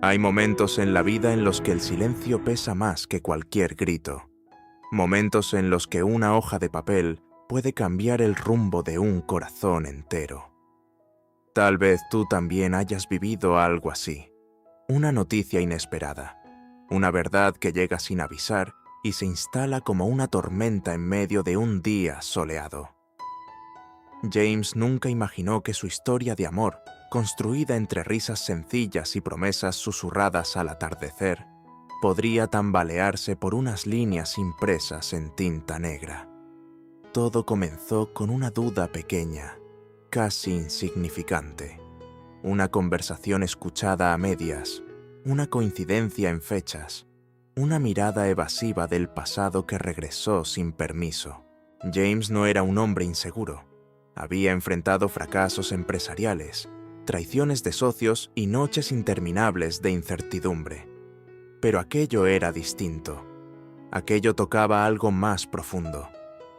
Hay momentos en la vida en los que el silencio pesa más que cualquier grito. Momentos en los que una hoja de papel puede cambiar el rumbo de un corazón entero. Tal vez tú también hayas vivido algo así. Una noticia inesperada. Una verdad que llega sin avisar y se instala como una tormenta en medio de un día soleado. James nunca imaginó que su historia de amor, construida entre risas sencillas y promesas susurradas al atardecer, podría tambalearse por unas líneas impresas en tinta negra. Todo comenzó con una duda pequeña, casi insignificante. Una conversación escuchada a medias, una coincidencia en fechas, una mirada evasiva del pasado que regresó sin permiso. James no era un hombre inseguro. Había enfrentado fracasos empresariales, traiciones de socios y noches interminables de incertidumbre. Pero aquello era distinto. Aquello tocaba algo más profundo.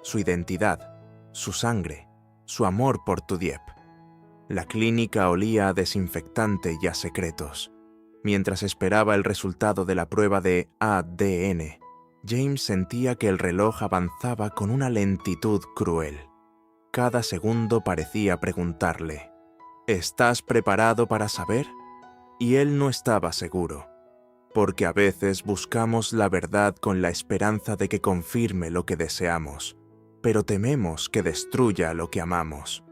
Su identidad, su sangre, su amor por Tudiep. La clínica olía a desinfectante y a secretos. Mientras esperaba el resultado de la prueba de ADN, James sentía que el reloj avanzaba con una lentitud cruel. Cada segundo parecía preguntarle, ¿estás preparado para saber? Y él no estaba seguro, porque a veces buscamos la verdad con la esperanza de que confirme lo que deseamos, pero tememos que destruya lo que amamos.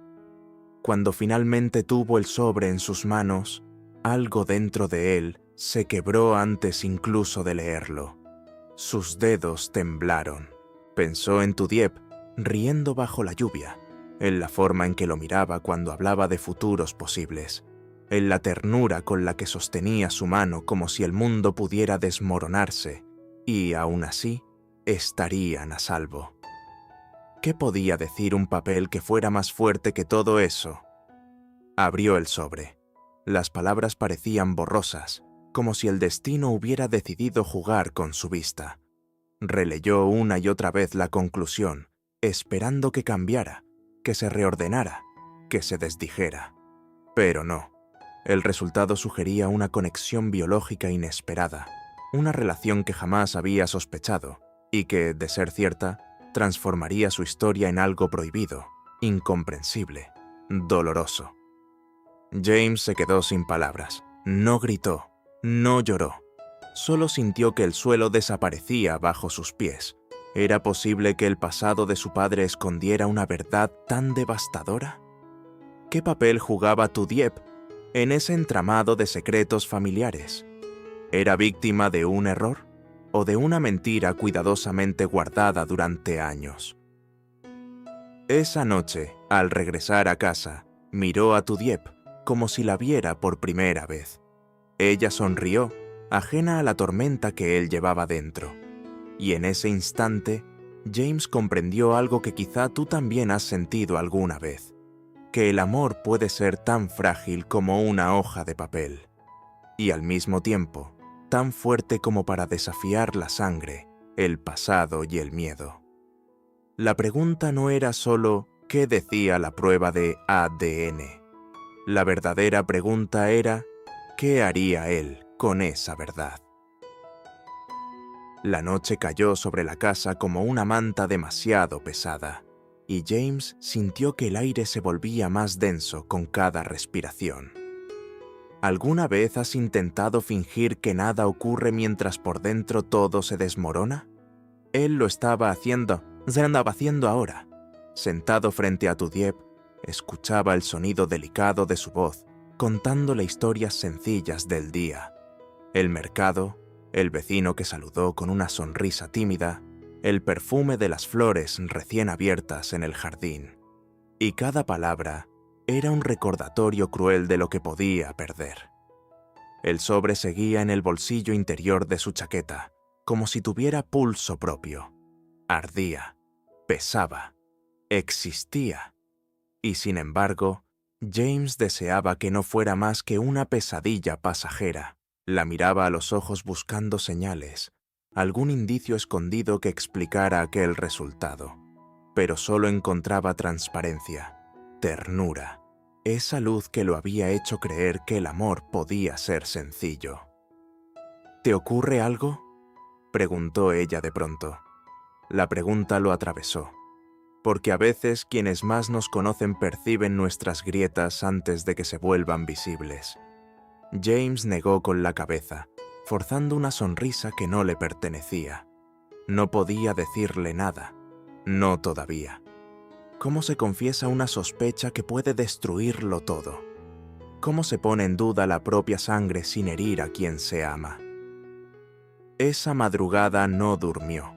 Cuando finalmente tuvo el sobre en sus manos, algo dentro de él se quebró antes incluso de leerlo. Sus dedos temblaron. Pensó en Tudiep, riendo bajo la lluvia, en la forma en que lo miraba cuando hablaba de futuros posibles, en la ternura con la que sostenía su mano como si el mundo pudiera desmoronarse, y aún así estarían a salvo. ¿Qué podía decir un papel que fuera más fuerte que todo eso? Abrió el sobre. Las palabras parecían borrosas, como si el destino hubiera decidido jugar con su vista. Releyó una y otra vez la conclusión, esperando que cambiara, que se reordenara, que se desdijera. Pero no. El resultado sugería una conexión biológica inesperada, una relación que jamás había sospechado y que, de ser cierta, transformaría su historia en algo prohibido, incomprensible, doloroso. James se quedó sin palabras. No gritó, no lloró. Solo sintió que el suelo desaparecía bajo sus pies. ¿Era posible que el pasado de su padre escondiera una verdad tan devastadora? ¿Qué papel jugaba Tudiep en ese entramado de secretos familiares? ¿Era víctima de un error o de una mentira cuidadosamente guardada durante años? Esa noche, al regresar a casa, miró a Tudiep como si la viera por primera vez. Ella sonrió, ajena a la tormenta que él llevaba dentro. Y en ese instante, James comprendió algo que quizá tú también has sentido alguna vez, que el amor puede ser tan frágil como una hoja de papel, y al mismo tiempo, tan fuerte como para desafiar la sangre, el pasado y el miedo. La pregunta no era solo ¿qué decía la prueba de ADN? La verdadera pregunta era ¿qué haría él con esa verdad? La noche cayó sobre la casa como una manta demasiado pesada, y James sintió que el aire se volvía más denso con cada respiración. ¿Alguna vez has intentado fingir que nada ocurre mientras por dentro todo se desmorona? Él lo estaba haciendo, se andaba haciendo ahora. Sentado frente a Tudiep, escuchaba el sonido delicado de su voz, contándole historias sencillas del día. El mercado, el vecino que saludó con una sonrisa tímida, el perfume de las flores recién abiertas en el jardín. Y cada palabra era un recordatorio cruel de lo que podía perder. El sobre seguía en el bolsillo interior de su chaqueta, como si tuviera pulso propio. Ardía, pesaba, existía. Y sin embargo, James deseaba que no fuera más que una pesadilla pasajera. La miraba a los ojos buscando señales, algún indicio escondido que explicara aquel resultado. Pero solo encontraba transparencia, ternura, esa luz que lo había hecho creer que el amor podía ser sencillo. ¿Te ocurre algo?, preguntó ella de pronto. La pregunta lo atravesó, porque a veces quienes más nos conocen perciben nuestras grietas antes de que se vuelvan visibles. James negó con la cabeza, forzando una sonrisa que no le pertenecía. No podía decirle nada, no todavía. ¿Cómo se confiesa una sospecha que puede destruirlo todo? ¿Cómo se pone en duda la propia sangre sin herir a quien se ama? Esa madrugada no durmió.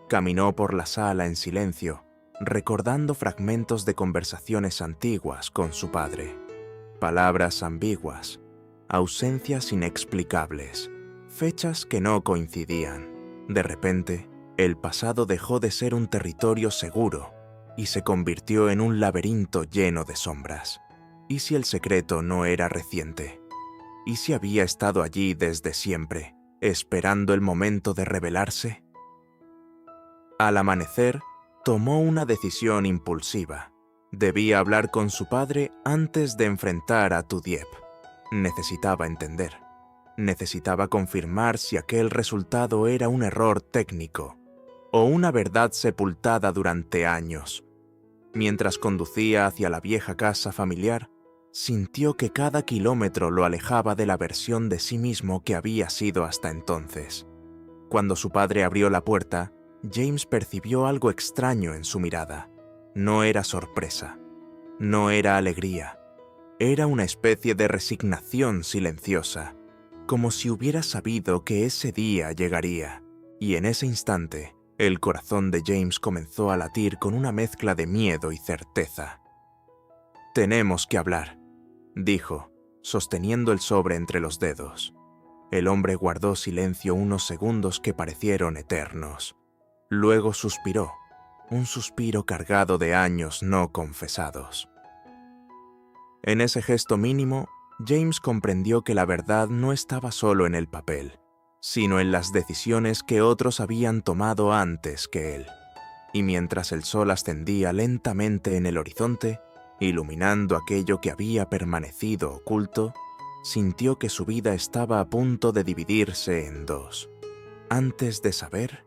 Caminó por la sala en silencio, recordando fragmentos de conversaciones antiguas con su padre. Palabras ambiguas, ausencias inexplicables, fechas que no coincidían. De repente, el pasado dejó de ser un territorio seguro y se convirtió en un laberinto lleno de sombras. ¿Y si el secreto no era reciente? ¿Y si había estado allí desde siempre, esperando el momento de revelarse? Al amanecer, tomó una decisión impulsiva. Debía hablar con su padre antes de enfrentar a Tudiep. Necesitaba entender. Necesitaba confirmar si aquel resultado era un error técnico o una verdad sepultada durante años. Mientras conducía hacia la vieja casa familiar, sintió que cada kilómetro lo alejaba de la versión de sí mismo que había sido hasta entonces. Cuando su padre abrió la puerta, James percibió algo extraño en su mirada. No era sorpresa, no era alegría, era una especie de resignación silenciosa, como si hubiera sabido que ese día llegaría, y en ese instante, el corazón de James comenzó a latir con una mezcla de miedo y certeza. «Tenemos que hablar», dijo, sosteniendo el sobre entre los dedos. El hombre guardó silencio unos segundos que parecieron eternos. Luego suspiró, un suspiro cargado de años no confesados. En ese gesto mínimo, James comprendió que la verdad no estaba solo en el papel, sino en las decisiones que otros habían tomado antes que él. Y mientras el sol ascendía lentamente en el horizonte, iluminando aquello que había permanecido oculto, sintió que su vida estaba a punto de dividirse en dos, antes de saber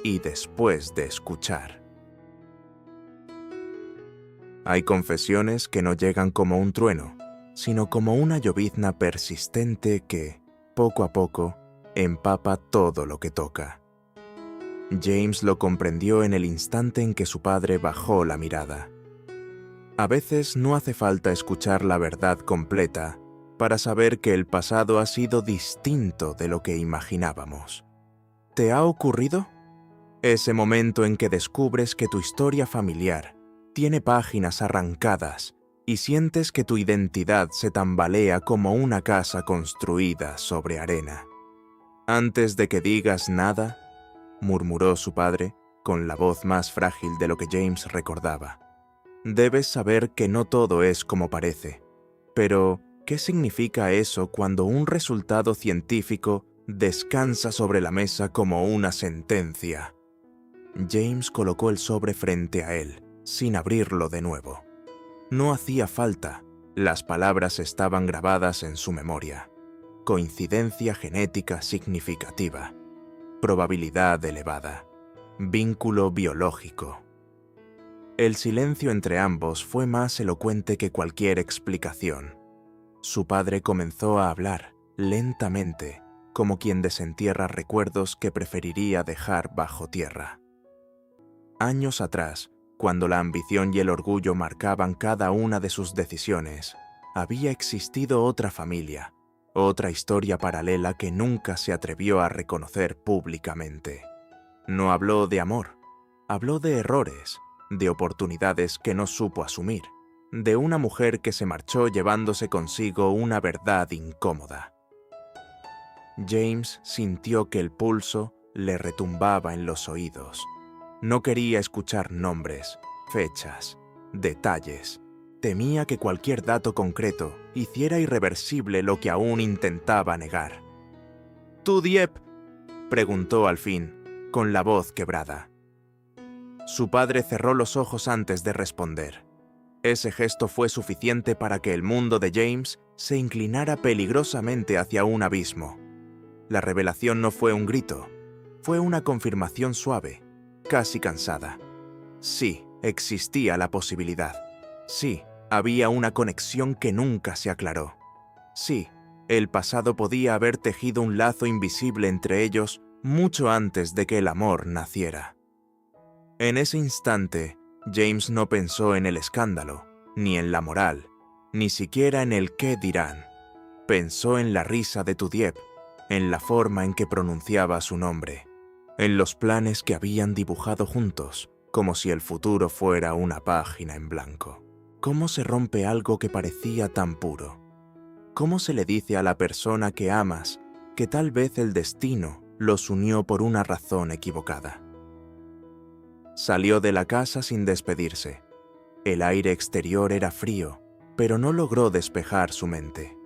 y después de escuchar. Hay confesiones que no llegan como un trueno, sino como una llovizna persistente que, poco a poco, empapa todo lo que toca. James lo comprendió en el instante en que su padre bajó la mirada. A veces no hace falta escuchar la verdad completa para saber que el pasado ha sido distinto de lo que imaginábamos. ¿Te ha ocurrido? Ese momento en que descubres que tu historia familiar tiene páginas arrancadas y sientes que tu identidad se tambalea como una casa construida sobre arena. Antes de que digas nada, murmuró su padre con la voz más frágil de lo que James recordaba. Debes saber que no todo es como parece. Pero, ¿qué significa eso cuando un resultado científico descansa sobre la mesa como una sentencia? James colocó el sobre frente a él, sin abrirlo de nuevo. No hacía falta, las palabras estaban grabadas en su memoria. Coincidencia genética significativa, probabilidad elevada, vínculo biológico. El silencio entre ambos fue más elocuente que cualquier explicación. Su padre comenzó a hablar, lentamente, como quien desentierra recuerdos que preferiría dejar bajo tierra. Años atrás, cuando la ambición y el orgullo marcaban cada una de sus decisiones, había existido otra familia, otra historia paralela que nunca se atrevió a reconocer públicamente. No habló de amor, habló de errores, de oportunidades que no supo asumir, de una mujer que se marchó llevándose consigo una verdad incómoda. James sintió que el pulso le retumbaba en los oídos. No quería escuchar nombres, fechas, detalles. Temía que cualquier dato concreto hiciera irreversible lo que aún intentaba negar. «¿Tudiep?», preguntó al fin, con la voz quebrada. Su padre cerró los ojos antes de responder. Ese gesto fue suficiente para que el mundo de James se inclinara peligrosamente hacia un abismo. La revelación no fue un grito, fue una confirmación suave, casi cansada. Sí, existía la posibilidad. Sí, había una conexión que nunca se aclaró. Sí, el pasado podía haber tejido un lazo invisible entre ellos mucho antes de que el amor naciera. En ese instante, James no pensó en el escándalo, ni en la moral, ni siquiera en el qué dirán. Pensó en la risa de Tudiep, en la forma en que pronunciaba su nombre, en los planes que habían dibujado juntos, como si el futuro fuera una página en blanco. ¿Cómo se rompe algo que parecía tan puro? ¿Cómo se le dice a la persona que amas que tal vez el destino los unió por una razón equivocada? Salió de la casa sin despedirse. El aire exterior era frío, pero no logró despejar su mente.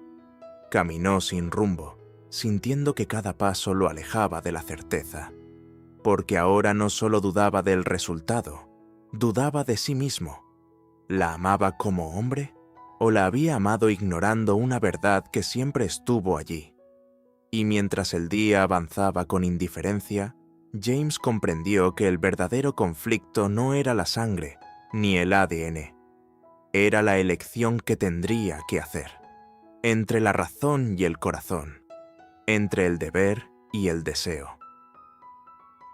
Caminó sin rumbo, sintiendo que cada paso lo alejaba de la certeza, porque ahora no solo dudaba del resultado, dudaba de sí mismo. ¿La amaba como hombre o la había amado ignorando una verdad que siempre estuvo allí? Y mientras el día avanzaba con indiferencia, James comprendió que el verdadero conflicto no era la sangre ni el ADN, era la elección que tendría que hacer, entre la razón y el corazón, entre el deber y el deseo.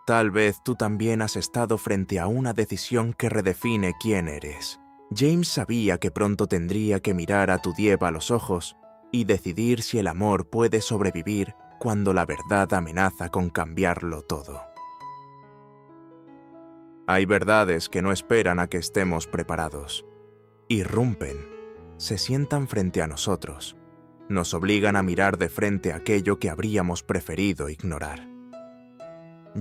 Tal vez tú también has estado frente a una decisión que redefine quién eres. James sabía que pronto tendría que mirar a Tudiep a los ojos y decidir si el amor puede sobrevivir cuando la verdad amenaza con cambiarlo todo. Hay verdades que no esperan a que estemos preparados. Irrumpen, se sientan frente a nosotros, nos obligan a mirar de frente aquello que habríamos preferido ignorar.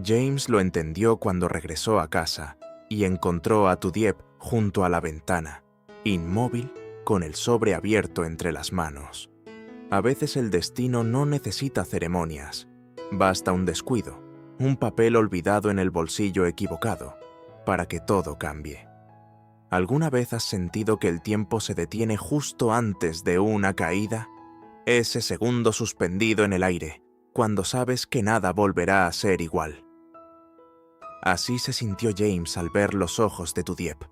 James lo entendió cuando regresó a casa y encontró a Tudiep junto a la ventana, inmóvil, con el sobre abierto entre las manos. A veces el destino no necesita ceremonias, basta un descuido, un papel olvidado en el bolsillo equivocado, para que todo cambie. ¿Alguna vez has sentido que el tiempo se detiene justo antes de una caída? Ese segundo suspendido en el aire, cuando sabes que nada volverá a ser igual. Así se sintió James al ver los ojos de Tudiep.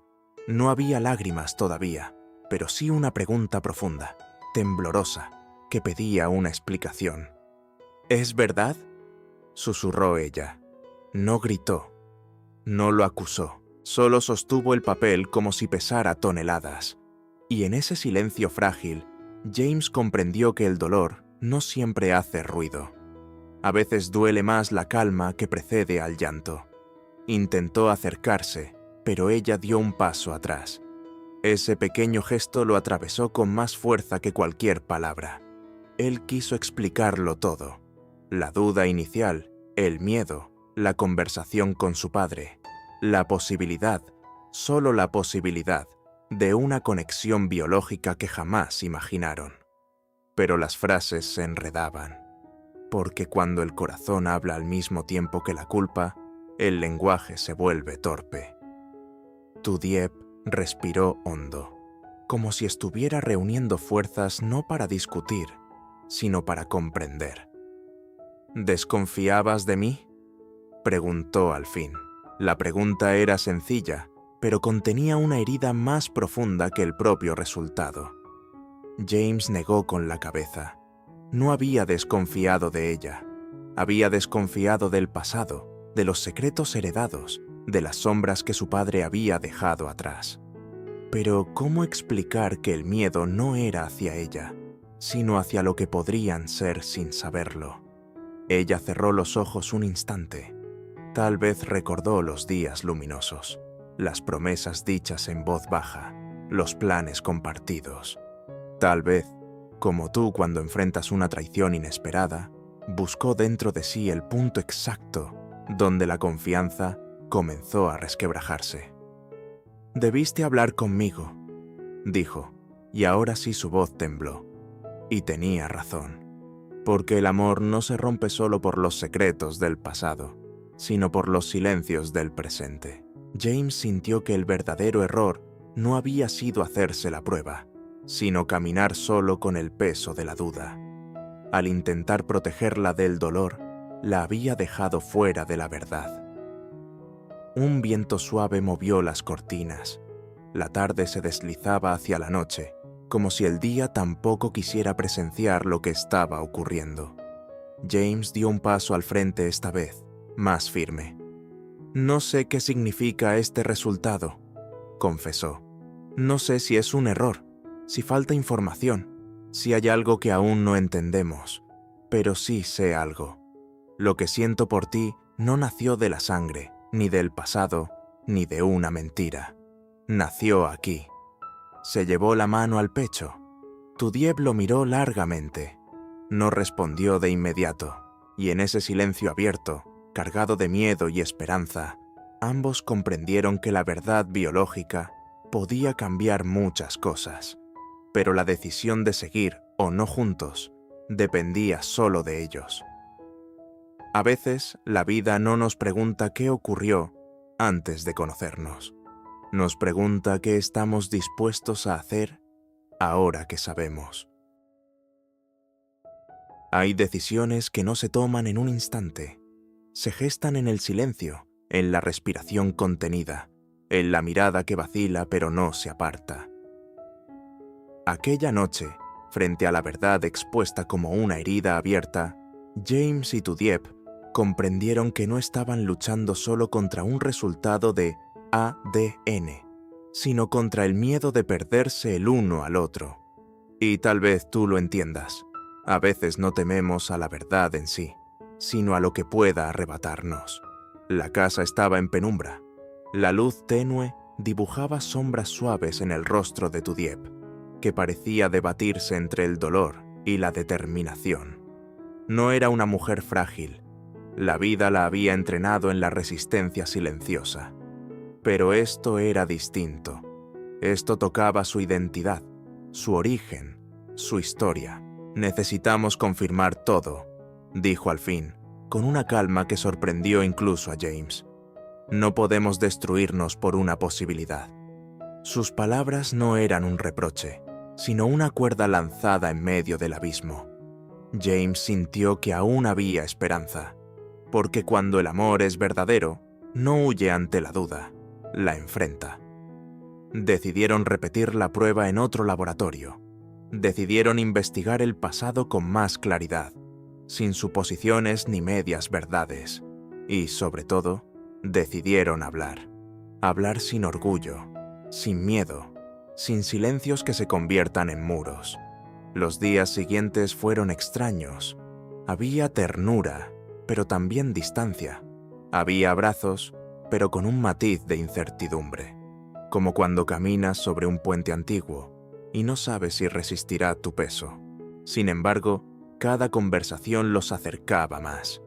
No había lágrimas todavía, pero sí una pregunta profunda, temblorosa, que pedía una explicación. ¿Es verdad?, susurró ella. No gritó, no lo acusó, solo sostuvo el papel como si pesara toneladas. Y en ese silencio frágil, James comprendió que el dolor no siempre hace ruido. A veces duele más la calma que precede al llanto. Intentó acercarse, pero ella dio un paso atrás. Ese pequeño gesto lo atravesó con más fuerza que cualquier palabra. Él quiso explicarlo todo. La duda inicial, el miedo, la conversación con su padre, la posibilidad, solo la posibilidad, de una conexión biológica que jamás imaginaron. Pero las frases se enredaban, porque cuando el corazón habla al mismo tiempo que la culpa, el lenguaje se vuelve torpe. Tudiep respiró hondo, como si estuviera reuniendo fuerzas no para discutir, sino para comprender. ¿Desconfiabas de mí?, preguntó al fin. La pregunta era sencilla, pero contenía una herida más profunda que el propio resultado. James negó con la cabeza. No había desconfiado de ella. Había desconfiado del pasado, de los secretos heredados, de las sombras que su padre había dejado atrás. Pero ¿cómo explicar que el miedo no era hacia ella, sino hacia lo que podrían ser sin saberlo? Ella cerró los ojos un instante. Tal vez recordó los días luminosos, las promesas dichas en voz baja, los planes compartidos. Tal vez, como tú cuando enfrentas una traición inesperada, buscó dentro de sí el punto exacto donde la confianza comenzó a resquebrajarse. «Debiste hablar conmigo», dijo, y ahora sí su voz tembló. Y tenía razón, porque el amor no se rompe solo por los secretos del pasado, sino por los silencios del presente. James sintió que el verdadero error no había sido hacerse la prueba, sino caminar solo con el peso de la duda. al intentar protegerla del dolor, la había dejado fuera de la verdad. Un viento suave movió las cortinas. La tarde se deslizaba hacia la noche, como si el día tampoco quisiera presenciar lo que estaba ocurriendo. James dio un paso al frente esta vez, más firme. «No sé qué significa este resultado», confesó. «No sé si es un error, si falta información, si hay algo que aún no entendemos, pero sí sé algo. Lo que siento por ti no nació de la sangre, ni del pasado, ni de una mentira. Nació aquí». Se llevó la mano al pecho. Tudieb lo miró largamente. No respondió de inmediato, y en ese silencio abierto, cargado de miedo y esperanza, ambos comprendieron que la verdad biológica podía cambiar muchas cosas, pero la decisión de seguir o no juntos dependía solo de ellos. A veces, la vida no nos pregunta qué ocurrió antes de conocernos. Nos pregunta qué estamos dispuestos a hacer ahora que sabemos. Hay decisiones que no se toman en un instante. Se gestan en el silencio, en la respiración contenida, en la mirada que vacila pero no se aparta. Aquella noche, frente a la verdad expuesta como una herida abierta, James y Tudieb comprendieron que no estaban luchando solo contra un resultado de ADN, sino contra el miedo de perderse el uno al otro. Y tal vez tú lo entiendas. A veces no tememos a la verdad en sí, sino a lo que pueda arrebatarnos. La casa estaba en penumbra. La luz tenue dibujaba sombras suaves en el rostro de Tudieb, que parecía debatirse entre el dolor y la determinación. No era una mujer frágil. La vida la había entrenado en la resistencia silenciosa. Pero esto era distinto. Esto tocaba su identidad, su origen, su historia. «Necesitamos confirmar todo», dijo al fin, con una calma que sorprendió incluso a James. «No podemos destruirnos por una posibilidad». Sus palabras no eran un reproche, sino una cuerda lanzada en medio del abismo. James sintió que aún había esperanza, porque cuando el amor es verdadero, no huye ante la duda, la enfrenta. Decidieron repetir la prueba en otro laboratorio. Decidieron investigar el pasado con más claridad, sin suposiciones ni medias verdades. Y, sobre todo, decidieron hablar. Hablar sin orgullo, sin miedo, sin silencios que se conviertan en muros. Los días siguientes fueron extraños. Había ternura, pero también distancia. Había abrazos, pero con un matiz de incertidumbre. Como cuando caminas sobre un puente antiguo y no sabes si resistirá tu peso. Sin embargo, cada conversación los acercaba más.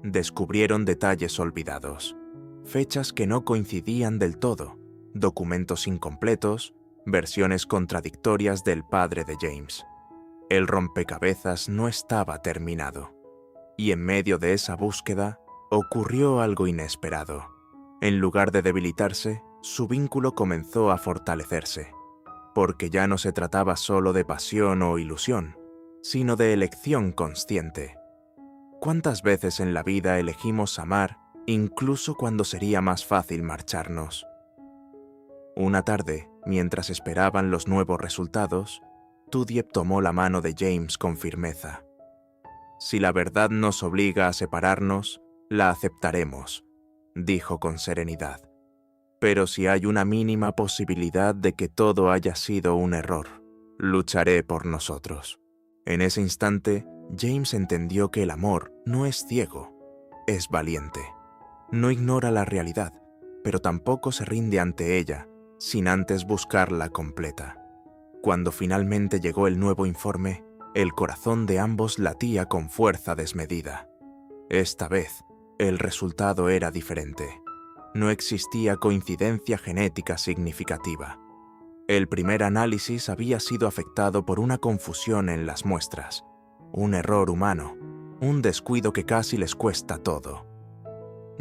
Descubrieron detalles olvidados, fechas que no coincidían del todo, documentos incompletos, versiones contradictorias del padre de James. El rompecabezas no estaba terminado. Y en medio de esa búsqueda, ocurrió algo inesperado. En lugar de debilitarse, su vínculo comenzó a fortalecerse, porque ya no se trataba solo de pasión o ilusión, sino de elección consciente. ¿Cuántas veces en la vida elegimos amar, incluso cuando sería más fácil marcharnos? Una tarde, mientras esperaban los nuevos resultados, Tudieb tomó la mano de James con firmeza. «Si la verdad nos obliga a separarnos, la aceptaremos», dijo con serenidad. «Pero si hay una mínima posibilidad de que todo haya sido un error, lucharé por nosotros». En ese instante, James entendió que el amor no es ciego, es valiente. No ignora la realidad, pero tampoco se rinde ante ella, sin antes buscarla completa. Cuando finalmente llegó el nuevo informe, el corazón de ambos latía con fuerza desmedida. Esta vez, el resultado era diferente. No existía coincidencia genética significativa. El primer análisis había sido afectado por una confusión en las muestras, un error humano, un descuido que casi les cuesta todo.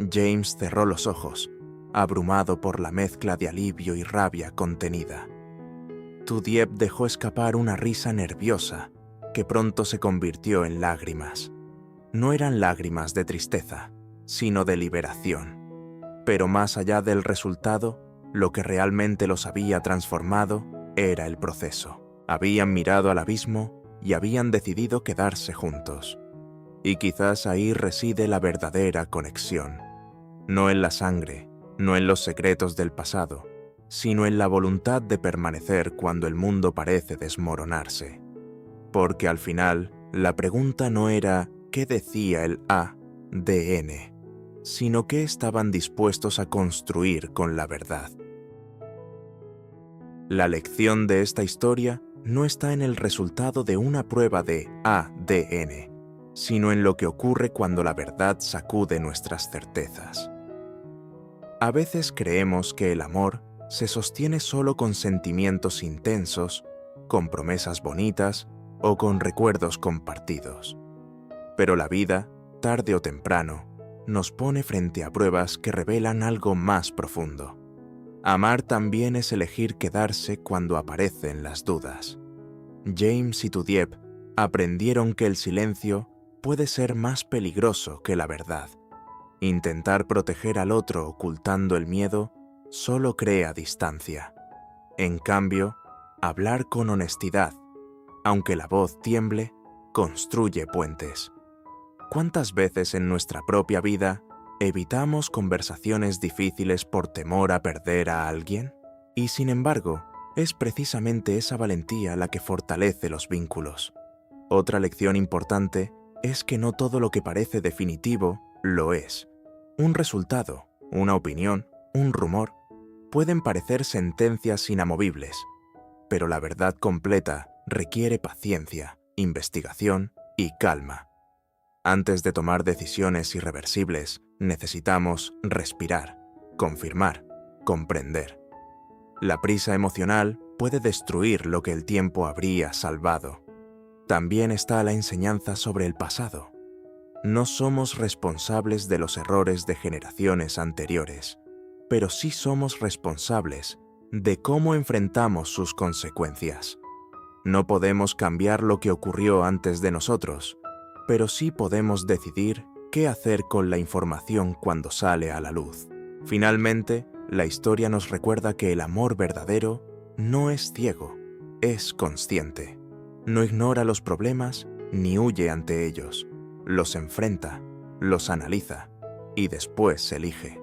James cerró los ojos, abrumado por la mezcla de alivio y rabia contenida. Tudieb dejó escapar una risa nerviosa que pronto se convirtió en lágrimas. No eran lágrimas de tristeza, sino de liberación. Pero más allá del resultado, lo que realmente los había transformado era el proceso. Habían mirado al abismo y habían decidido quedarse juntos. Y quizás ahí reside la verdadera conexión. No en la sangre, no en los secretos del pasado, sino en la voluntad de permanecer cuando el mundo parece desmoronarse. Porque al final, la pregunta no era ¿qué decía el ADN?, sino qué estaban dispuestos a construir con la verdad. La lección de esta historia no está en el resultado de una prueba de ADN, sino en lo que ocurre cuando la verdad sacude nuestras certezas. A veces creemos que el amor se sostiene solo con sentimientos intensos, con promesas bonitas o con recuerdos compartidos. Pero la vida, tarde o temprano, nos pone frente a pruebas que revelan algo más profundo. Amar también es elegir quedarse cuando aparecen las dudas. James y Tudiep aprendieron que el silencio puede ser más peligroso que la verdad. Intentar proteger al otro ocultando el miedo solo crea distancia. En cambio, hablar con honestidad, aunque la voz tiemble, construye puentes. ¿Cuántas veces en nuestra propia vida evitamos conversaciones difíciles por temor a perder a alguien? Y sin embargo, es precisamente esa valentía la que fortalece los vínculos. Otra lección importante es que no todo lo que parece definitivo lo es. Un resultado, una opinión, un rumor, pueden parecer sentencias inamovibles, pero la verdad completa requiere paciencia, investigación y calma. Antes de tomar decisiones irreversibles, necesitamos respirar, confirmar, comprender. La prisa emocional puede destruir lo que el tiempo habría salvado. También está la enseñanza sobre el pasado. No somos responsables de los errores de generaciones anteriores, pero sí somos responsables de cómo enfrentamos sus consecuencias. No podemos cambiar lo que ocurrió antes de nosotros, pero sí podemos decidir qué hacer con la información cuando sale a la luz. Finalmente, la historia nos recuerda que el amor verdadero no es ciego, es consciente. No ignora los problemas ni huye ante ellos. Los enfrenta, los analiza y después elige.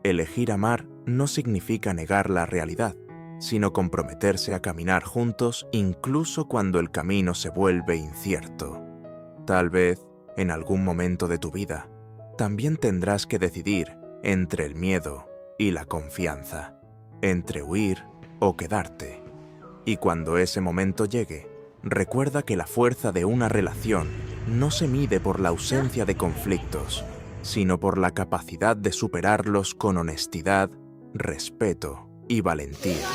Elegir amar no significa negar la realidad, sino comprometerse a caminar juntos incluso cuando el camino se vuelve incierto. Tal vez, en algún momento de tu vida, también tendrás que decidir entre el miedo y la confianza, entre huir o quedarte. Y cuando ese momento llegue, recuerda que la fuerza de una relación no se mide por la ausencia de conflictos, sino por la capacidad de superarlos con honestidad, respeto y valentía.